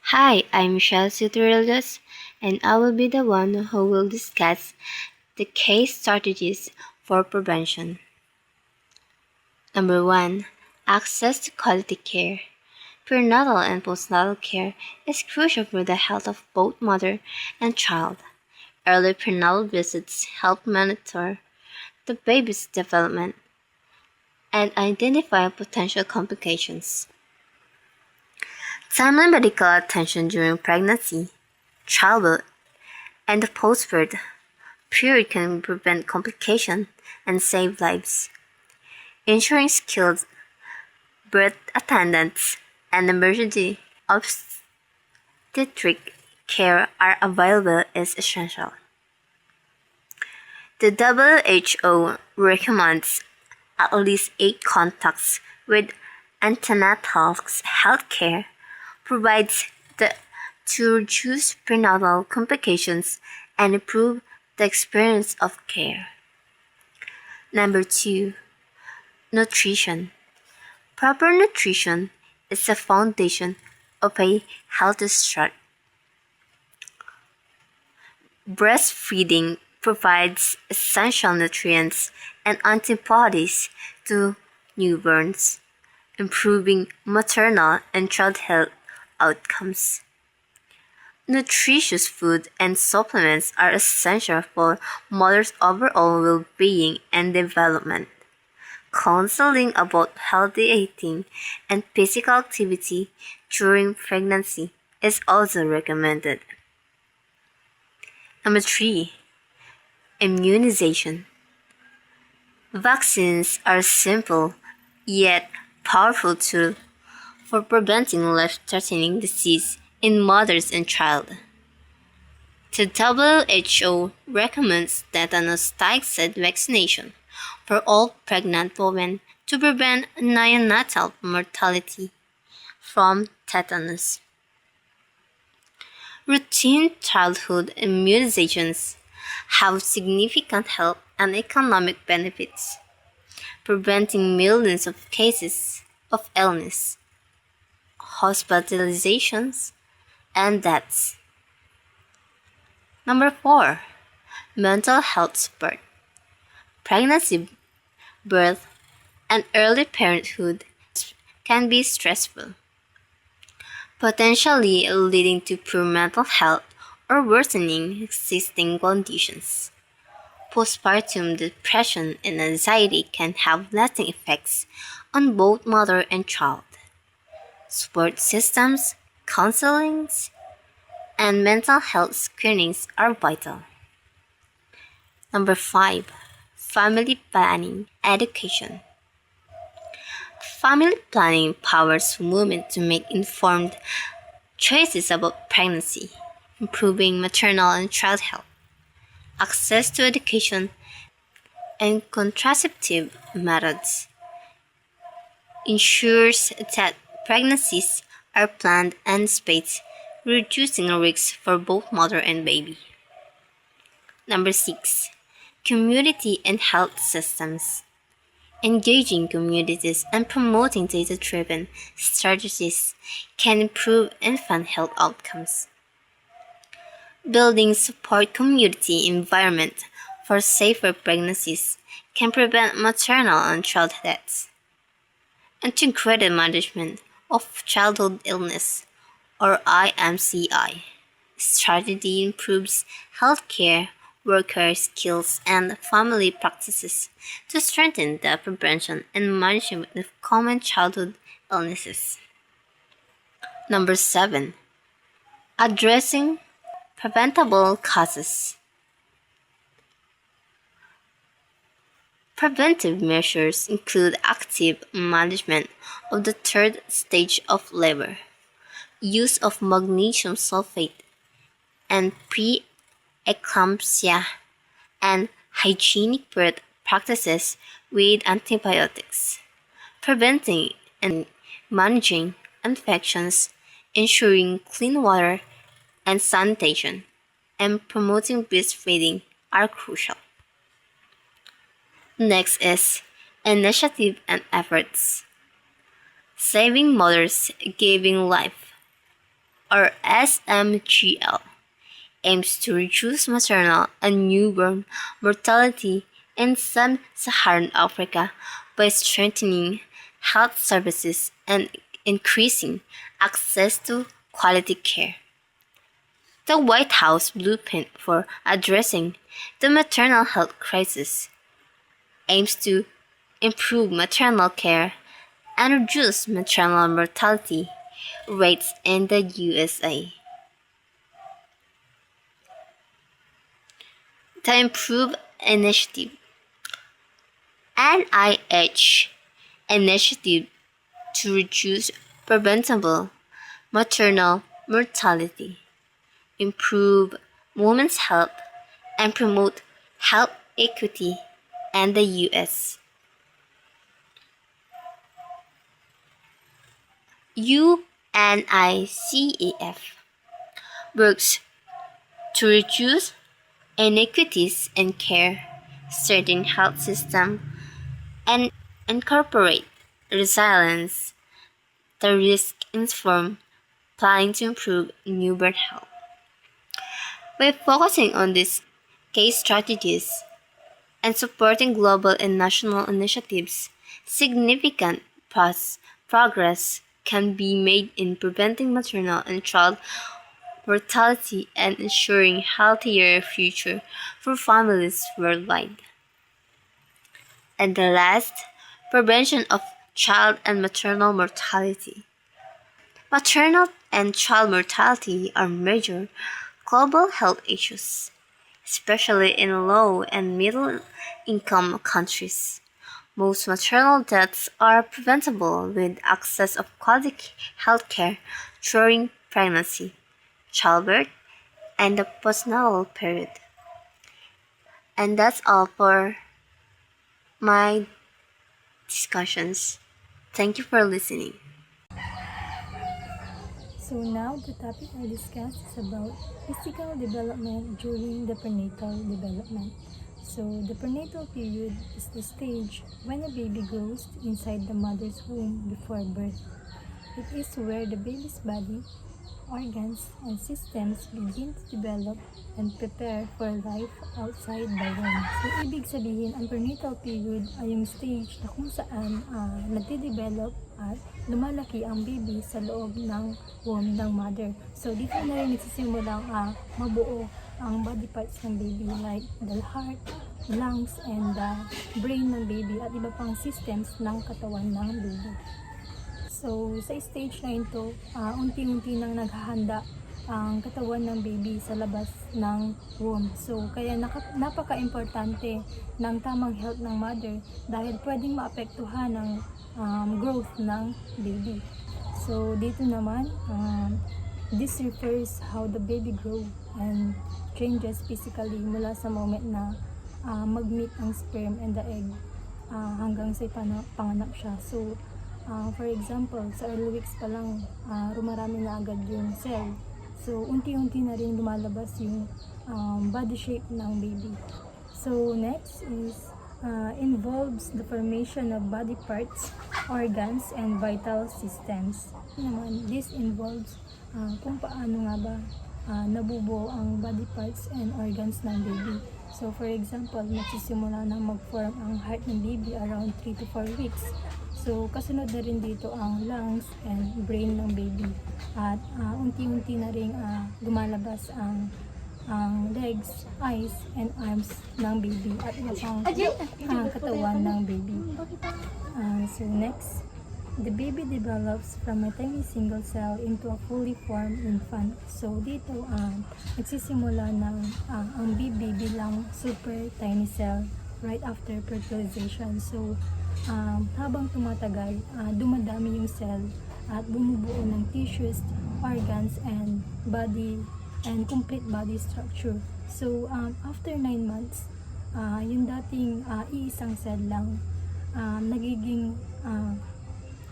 Hi, I'm Michelle Suturilus, and I will be the one who will discuss the case strategies for prevention. Number 1. Access to quality care. Prenatal and postnatal care is crucial for the health of both mother and child. Early prenatal visits help monitor the baby's development and identify potential complications. Timely medical attention during pregnancy, childbirth, and the postbirth period can prevent complications and save lives. Ensuring skilled birth attendants and emergency obstetric care are available is essential. The WHO recommends at least 8 contacts with antenatal health care provides to reduce prenatal complications and improve the experience of care. Number 2. Nutrition. Proper nutrition is the foundation of a healthy start. Breastfeeding provides essential nutrients and antibodies to newborns, improving maternal and child health outcomes. Nutritious food and supplements are essential for mother's overall well-being and development. Counseling about healthy eating and physical activity during pregnancy is also recommended. Number 3. Immunization. Vaccines are simple yet powerful tool for preventing life-threatening disease in mothers and child. The WHO recommends tetanus toxoid vaccination for all pregnant women to prevent neonatal mortality from tetanus. Routine childhood immunizations have significant health and economic benefits, preventing millions of cases of illness, hospitalizations, and deaths. Number 4. Mental health support. Pregnancy, birth, and early parenthood can be stressful, potentially leading to poor mental health or worsening existing conditions. Postpartum depression and anxiety can have lasting effects on both mother and child. Support systems, counselings, and mental health screenings are vital. Number 5. Family planning education. Family planning empowers women to make informed choices about pregnancy, improving maternal and child health. Access to education and contraceptive methods ensures that pregnancies are planned and spaced, reducing risks for both mother and baby. Number 6. Community and health systems. Engaging communities and promoting data-driven strategies can improve infant health outcomes. Building support community environment for safer pregnancies can prevent maternal and child deaths. Integrated management of childhood illness, or IMCI, strategy improves healthcare worker skills and family practices to strengthen the prevention and management of common childhood illnesses. Number 7. Addressing preventable causes. Preventive measures include active management of the third stage of labor, use of magnesium sulfate and pre-eclampsia, and hygienic birth practices with antibiotics, preventing and managing infections, ensuring clean water and sanitation, and promoting breastfeeding are crucial. Next is initiative and efforts. Saving mothers, giving life, or SMGL, aims to reduce maternal and newborn mortality in sub-Saharan Africa by strengthening health services and increasing access to quality care. The White House blueprint for addressing the maternal health crisis aims to improve maternal care and reduce maternal mortality rates in the USA. The Improve Initiative NIH initiative to reduce preventable maternal mortality, improve women's health, and promote health equity in the U.S. UNICEF works to reduce inequities in care, strengthen health system, and incorporate resilience, the risk-informed planning to improve newborn health. By focusing on these case strategies and supporting global and national initiatives, significant progress can be made in preventing maternal and child mortality and ensuring healthier future for families worldwide. And the last, prevention of child and maternal mortality. Maternal and child mortality are major global health issues, especially in low and middle income countries. Most maternal deaths are preventable with access of quality health care during pregnancy, childbirth, and the postnatal period. And that's all for my discussions. Thank you for listening. So now the topic I discuss is about physical development during the prenatal development. So the prenatal period is the stage when a baby grows inside the mother's womb before birth. It is where the baby's body, organs, and systems begin to develop and prepare for life outside the womb. So, ibig sabihin, ang prenatal period ay yung stage na kung saan nagde-develop at lumalaki ang baby sa loob ng womb ng mother. So, dito na rin nagsisimulang mabuo ang body parts ng baby like the heart, lungs, and the brain ng baby at iba pang systems ng katawan ng baby. So, sa stage na ito, unti-unti nang naghahanda ang katawan ng baby sa labas ng womb. So, kaya napaka-importante ng tamang health ng mother dahil pwedeng maapektuhan ang growth ng baby. So, dito naman, this refers how the baby grow and changes physically mula sa moment na mag-meet ang sperm and the egg hanggang sa panganak siya. So, for example, sa early weeks pa lang, rumarami na agad yung cell. So, unti-unti na rin lumalabas yung body shape ng baby. So, next is involves the formation of body parts, organs, and vital systems. This involves kung paano nga ba nabubuo ang body parts and organs ng baby. So, for example, nagsisimula na mag-form ang heart ng baby around 3 to 4 weeks. So, kasunod na rin dito ang lungs and brain ng baby. At unti-unti na rin lumalabas ang legs, eyes, and arms ng baby at iba pang katawan ng baby. So, next, the baby develops from a tiny single cell into a fully formed infant. So, dito, nagsisimula ng ang baby bilang super tiny cell right after fertilization. So, habang tumatagal, dumadami yung cell at bumubuo ng tissues, organs, and body and complete body structure. So, after 9 months, yung dating iisang cell lang,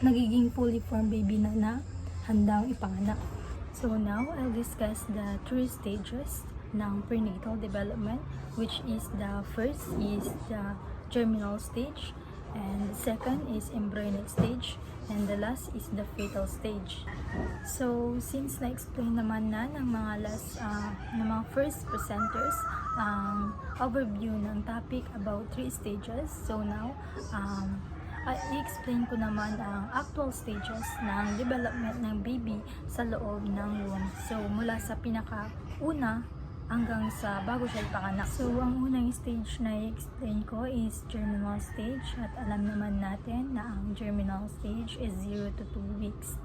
nagiging fully formed baby na handang ipanganak. So now, I'll discuss the 3 stages ng prenatal development, which is the first is the germinal stage, and the second is embryonic stage, and the last is the fetal stage. So, since na-explain naman na ng mga first presenters ang overview ng topic about 3 stages, so now, i-explain ko naman ang actual stages ng development ng baby sa loob ng womb. So, mula sa pinaka-una hanggang sa bago siya ipanganak. So, ang unang stage na i-explain ko is germinal stage, at alam naman natin na ang germinal stage is 0 to 2 weeks.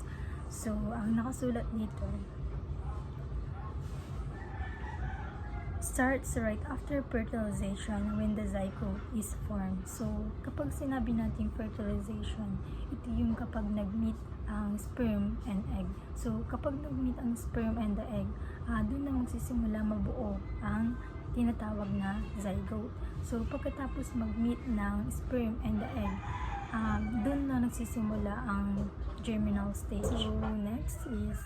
So, ang nakasulat dito starts right after fertilization when the zygote is formed. So, kapag sinabi natin fertilization, ito yung kapag nag-meet ang sperm and egg. So, kapag nag-meet ang sperm and the egg, doon na magsisimula mabuo ang tinatawag na zygote. So, pagkatapos mag-meet ng sperm and the egg, doon na nagsisimula ang germinal stage. So, next is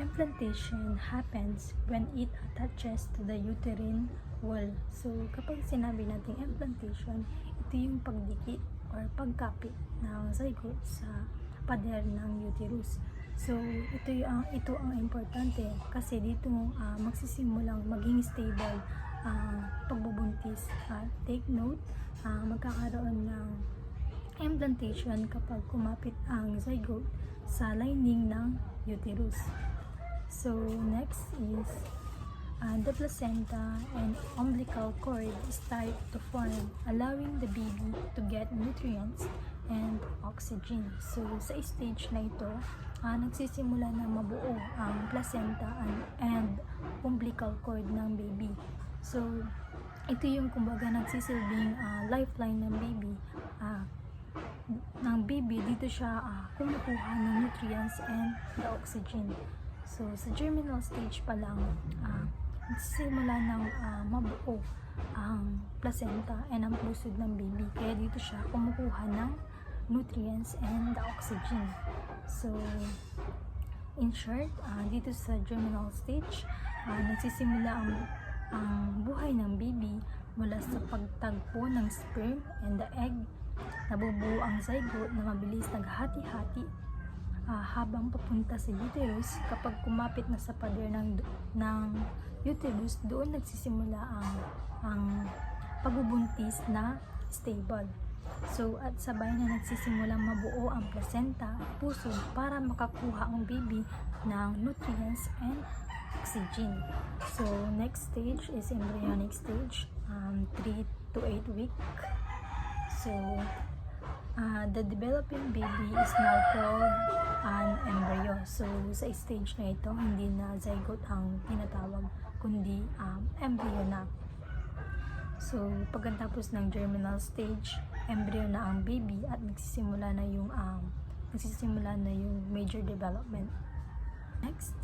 implantation happens when it attaches to the uterine wall. So, kapag sinabi natin implantation, ito yung pagdikit or pagkapit ng zygote sa pader ng uterus. So, ito ang importante kasi dito magsisimulang maging stable pagbubuntis. Take note, magkakaroon ng implantation kapag kumapit ang zygote sa lining ng uterus. So, next is the placenta and umbilical cord start to form, allowing the baby to get nutrients and oxygen. So, sa stage na ito, nagsisimula na mabuo ang placenta and umbilical cord ng baby. So, ito yung kumbaga nagsisilbing lifeline ng baby. Dito siya kumukuha ng nutrients and the oxygen. So, sa germinal stage pa lang, nagsisimula ng mabuo ang placenta and ang pusod ng baby. Kaya dito siya kumukuha ng nutrients and the oxygen. So, in short, dito sa germinal stage, nagsisimula ang buhay ng baby mula sa pagtagpo ng sperm and the egg. Nabubuo ang zygote na mabilis naghati-hati habang papunta sa uterus. Kapag kumapit na sa pader ng uterus, doon nagsisimula ang pagbubuntis na stable. So, at sabay na nagsisimula mabuo ang placenta, puso, para makakuha ang baby ng nutrients and oxygen. So, next stage is embryonic stage, 3 to 8 week. So, the developing baby is now called an embryo. So, sa stage na ito, hindi na zygote ang tinatawag, kundi embryo na. So, pagkatapos ng germinal stage, embryo na ang baby at nagsisimula na yung major development. Next,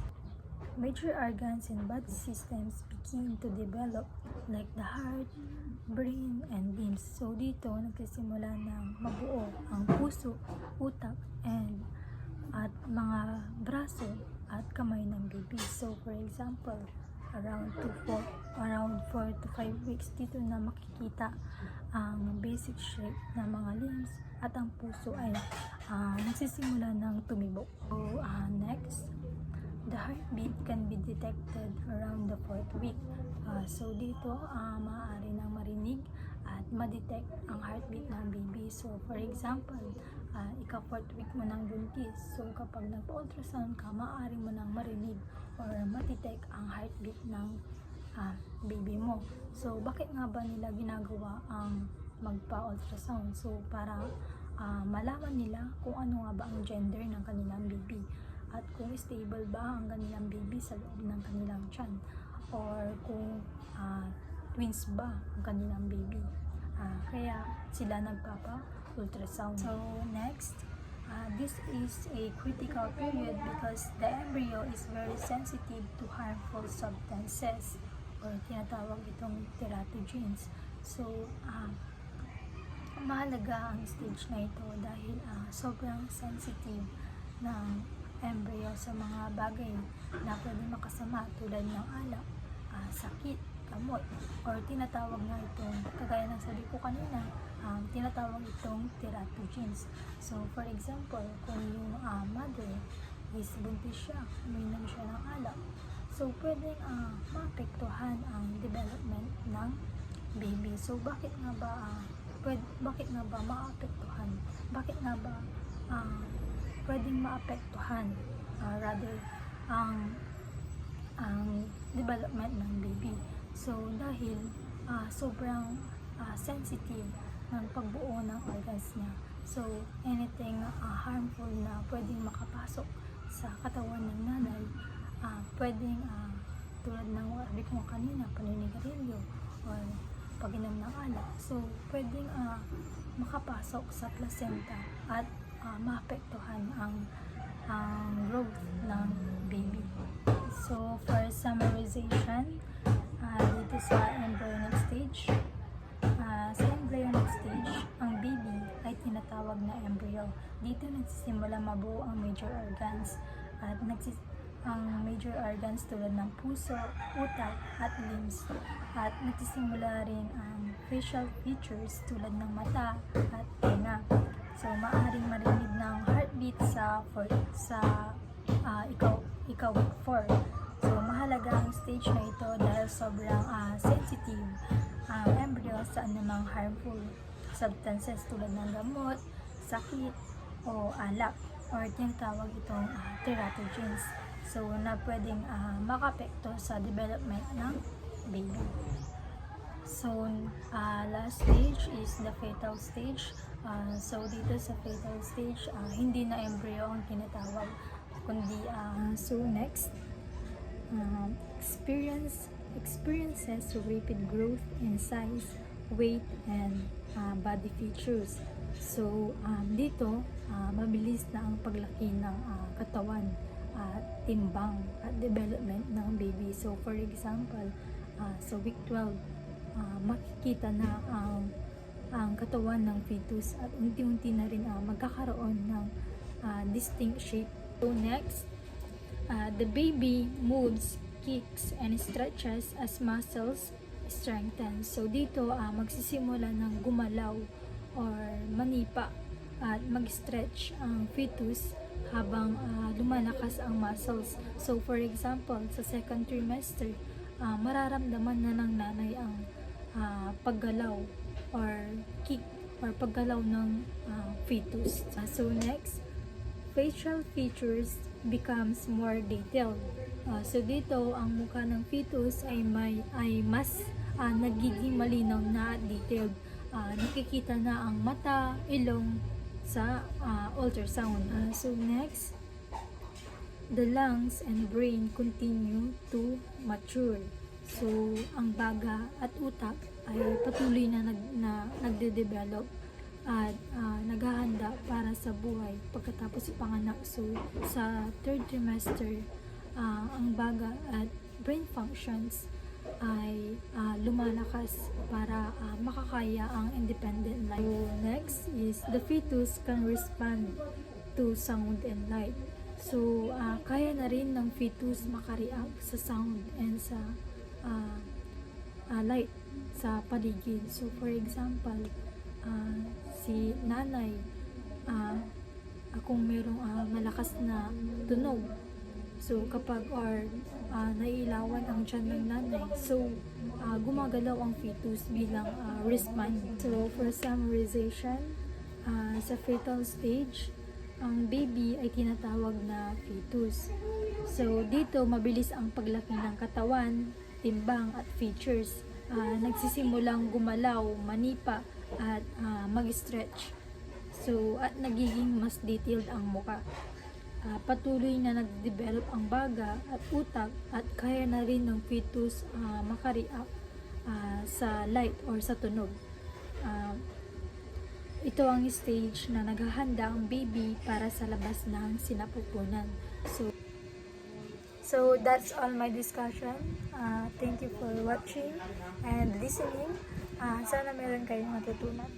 major organs and body systems begin to develop like the heart, brain, and limbs. So, dito nagsisimula ng mabuo ang puso, utak, at mga braso at kamay ng baby. So, for example, around 4 to 5 weeks, dito na makikita ang basic shape ng mga limbs, at ang puso ay nagsisimula ng tumibok. So, next, the heartbeat can be detected around the 4th week. So, dito, maaari nang marinig at ma-detect ang heartbeat ng baby. So, for example, ika-4th week mo ng buntis. So, kapag nagpa-ultrasound ka, maaari mo nang marinig or ma-detect ang heartbeat ng baby mo. So, bakit nga ba nila ginagawa ang magpa-ultrasound? So, para malaman nila kung ano nga ba ang gender ng kanilang baby at kung stable ba ang kanilang baby sa loob ng kanilang tiyan, or kung twins ba ang kanilang baby. Kaya sila nagpapa-ultrasound. So, next, this is a critical period because the embryo is very sensitive to harmful substances, or tinatawag itong teratogens. So, mahalaga ang stage na ito dahil sobrang sensitive ng embryo sa mga bagay na pwede makasama tulad ng alak, sakit, gamot, or tinatawag nga itong, kagaya ng sabi ko kanina, tinatawag itong teratogens. So, for example, kung yung mother is buntis siya, uminom siya ng alak, so pwedeng maapektuhan ang development ng baby. So, bakit nga ba maapektuhan? Bakit nga ba pwedeng maapektuhan rather ang development ng baby? So, dahil sobrang sensitive ng pagbuo ng organs niya. So, anything harmful na pwedeng makapasok sa katawan ng nanay, pwedeng tulad ng sabi ko kanina, paninigarilyo or pag-inom ng alak. So, pwedeng makapasok sa placenta at maapektuhan ang growth ng baby. So, for summarization, dito sa embryonic stage, ang baby ay tinatawag na embryo. Dito nagsisimula mabuo ang major organs at ang major organs tulad ng puso, utak at limbs, at nagsisimula rin ang facial features tulad ng mata at tenga. So maaaring marinig ng heartbeat sa ikaw week 4. So mahalaga ang stage na ito dahil sobrang sensitive ang embryo sa anumang harmful substances tulad ng gamot, sakit, o alak, or tinatawag itong teratogens. So, na pwedeng makapekto sa development ng baby. So, last stage is the fetal stage. So, dito sa fetal stage, hindi na embryo ang tinatawag, kundi so next, experiences rapid growth in size, weight, and body features. So, dito, mabilis na ang paglaki ng katawan, timbang, at development ng baby. So, for example, sa week 12, makikita na ang katawan ng fetus at unti-unti na rin magkakaroon ng distinct shape. So, next, the baby moves, kicks, and stretches as muscles strengthen. So, dito, magsisimula ng gumalaw or manipa at mag-stretch ang fetus habang lumalakas ang muscles. So, for example, sa second trimester, mararamdaman na ng nanay ang paggalaw or kick or paggalaw ng fetus. So, next, facial features becomes more detailed. So dito ang mukha ng fetus ay mas nagiging malinaw na detailed. Nakikita na ang mata, ilong sa ultrasound. So next, the lungs and brain continue to mature. So ang baga at utak ay patuloy na nagde-develop at naghahanda para sa buhay pagkatapos ipanganak. So sa third trimester, ang baga at brain functions ay lumalakas para makakaya ang independent life. So next is the fetus can respond to sound and light. So kaya na rin ng fetus makareact sa sound and sa light sa paligid. So for example, si nanay, kung merong malakas na tunog, so kapag nailawan ang tiyan ng nanay, so gumagalaw ang fetus bilang response. So for summarization, sa fetal stage, ang baby ay tinatawag na fetus. So dito mabilis ang paglaki ng katawan, timbang at features. Nagsisimulang gumalaw, manipa at mag-stretch. So at nagiging mas detailed ang muka. Patuloy na nag-develop ang baga at utak at kaya na rin ng fetus makareact sa light or sa tunog. Ito ang stage na naghahanda ang baby para sa labas ng sinapupunan. So that's all my discussion. Thank you for watching and listening. Sana meron kayong matutunan.